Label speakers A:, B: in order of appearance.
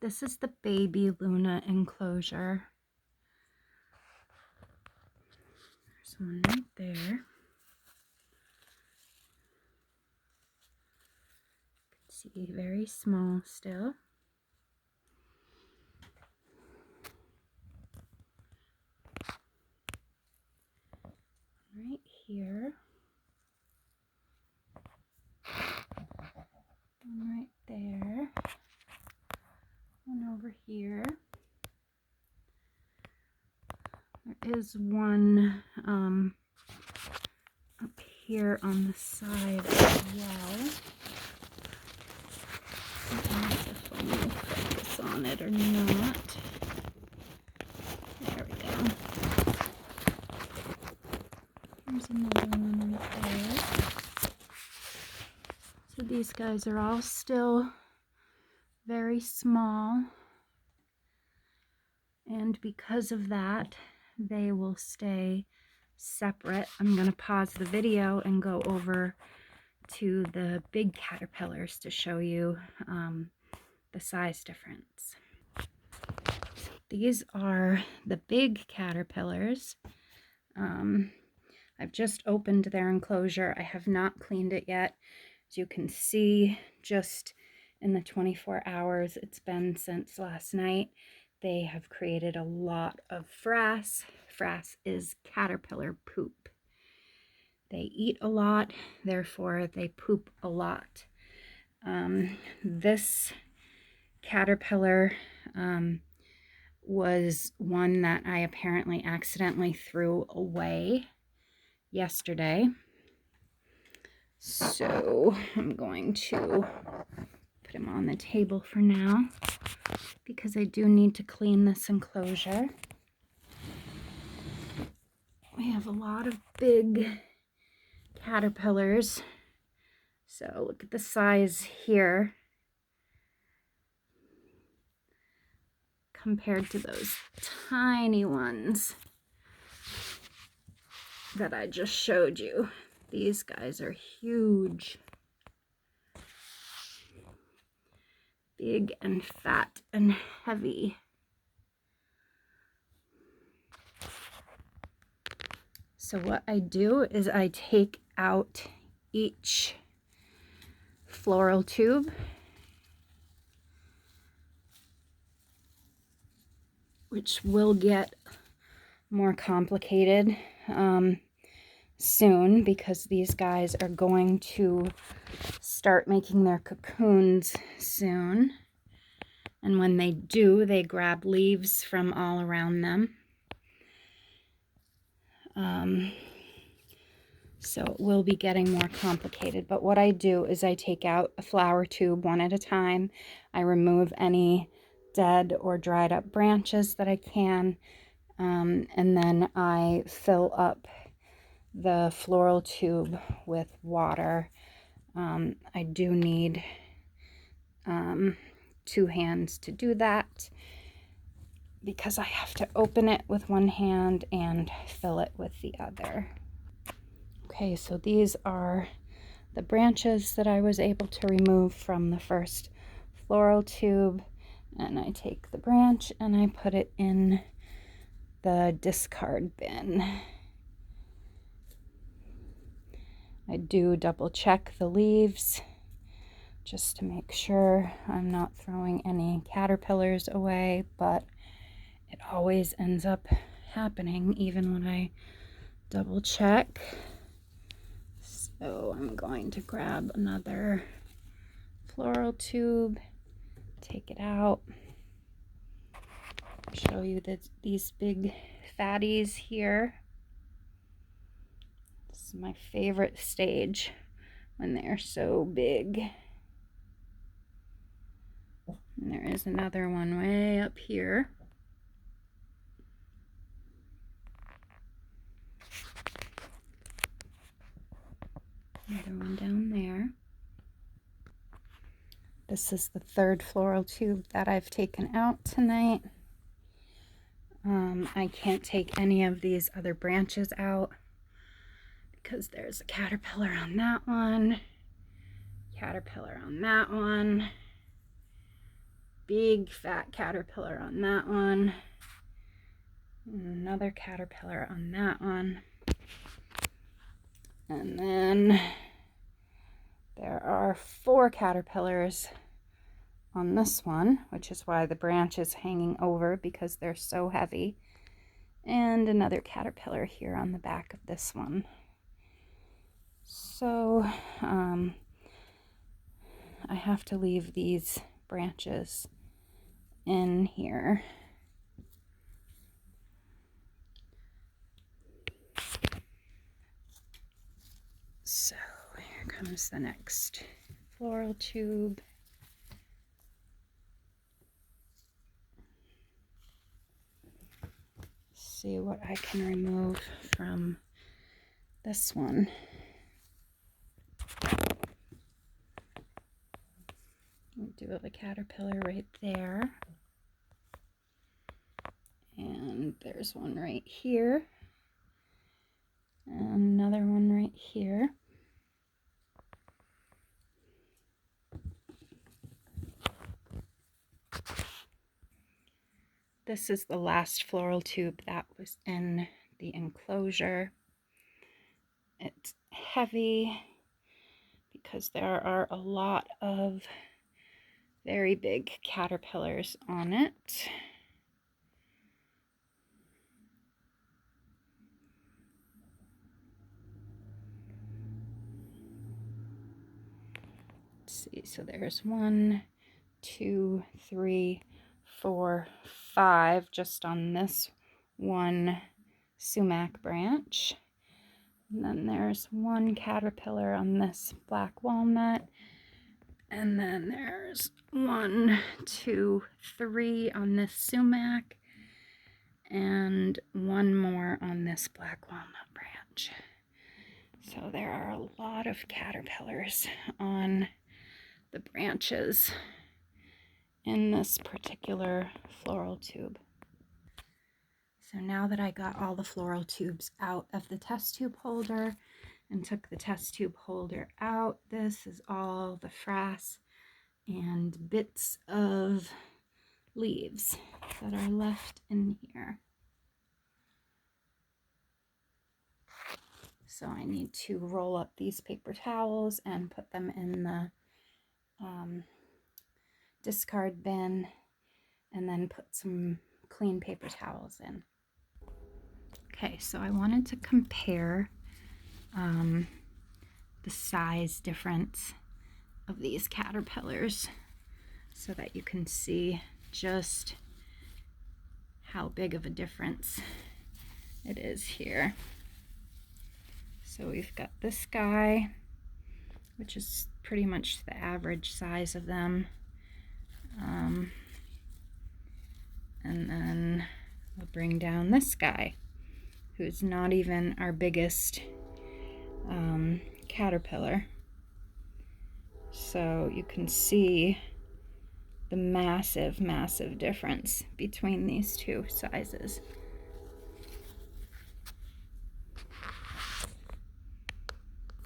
A: This is the baby Luna enclosure. There's one right there. See, very small still. Right here. One right there. One over here. There is one up here on the side as well. I don't know if I will focus on it or not. There we go. There's another one right there. So these guys are all still very small. And because of that, they will stay separate. I'm going to pause the video and go over to the big caterpillars to show you the size difference. These are the big caterpillars. I've just opened their enclosure. I have not cleaned it yet. As you can see, just in the 24 hours it's been since last night, they have created a lot of frass. Frass is caterpillar poop. They eat a lot, therefore they poop a lot. This caterpillar was one that I apparently accidentally threw away yesterday. So I'm going to put him on the table for now because I do need to clean this enclosure. We have a lot of big caterpillars. So look at the size here compared to those tiny ones that I just showed you. These guys are huge. Big and fat and heavy. So what I do is I take out each floral tube, which will get more complicated soon because these guys are going to start making their cocoons soon. And when they do, they grab leaves from all around them. So it will be getting more complicated. But what I do is I take out a flower tube one at a time. I remove any dead or dried up branches that I can. And then I fill up the floral tube with water. I do need 2 hands to do that because I have to open it with one hand and fill it with the other. Okay, so these are the branches that I was able to remove from the first floral tube, and I take the branch and I put it in the discard bin. I do double check the leaves just to make sure I'm not throwing any caterpillars away, but it always ends up happening even when I double check. So I'm going to grab another floral tube, take it out, show you these big fatties here. This is my favorite stage when they're so big. And there is another one way up here. Another one down there. This is the third floral tube that I've taken out tonight. I can't take any of these other branches out because there's a caterpillar on that one, caterpillar on that one, big fat caterpillar on that one. And another caterpillar on that one. And then there are 4 caterpillars on this one, which is why the branch is hanging over, because they're so heavy. And another caterpillar here on the back of this one. So I have to leave these branches in here. So here comes the next floral tube. See what I can remove from this one. We do have a caterpillar right there. And there's one right here. And another one right here. This is the last floral tube that was in the enclosure. It's heavy because there are a lot of very big caterpillars on it. Let's see, so there's 1, 2, 3, 4, 5 just on this one sumac branch. And then there's 1 caterpillar on this black walnut. And then there's 1, 2, 3 on this sumac. And 1 more on this black walnut branch. So there are a lot of caterpillars on the branches in this particular floral tube. So now that I got all the floral tubes out of the test tube holder and took the test tube holder out, this is all the frass and bits of leaves that are left in here. So I need to roll up these paper towels and put them in the discard bin, and then put some clean paper towels in. Okay, so I wanted to compare the size difference of these caterpillars so that you can see just how big of a difference it is here. So we've got this guy, which is pretty much the average size of them. And then we'll bring down this guy, who's not even our biggest caterpillar. So you can see the massive, massive difference between these two sizes.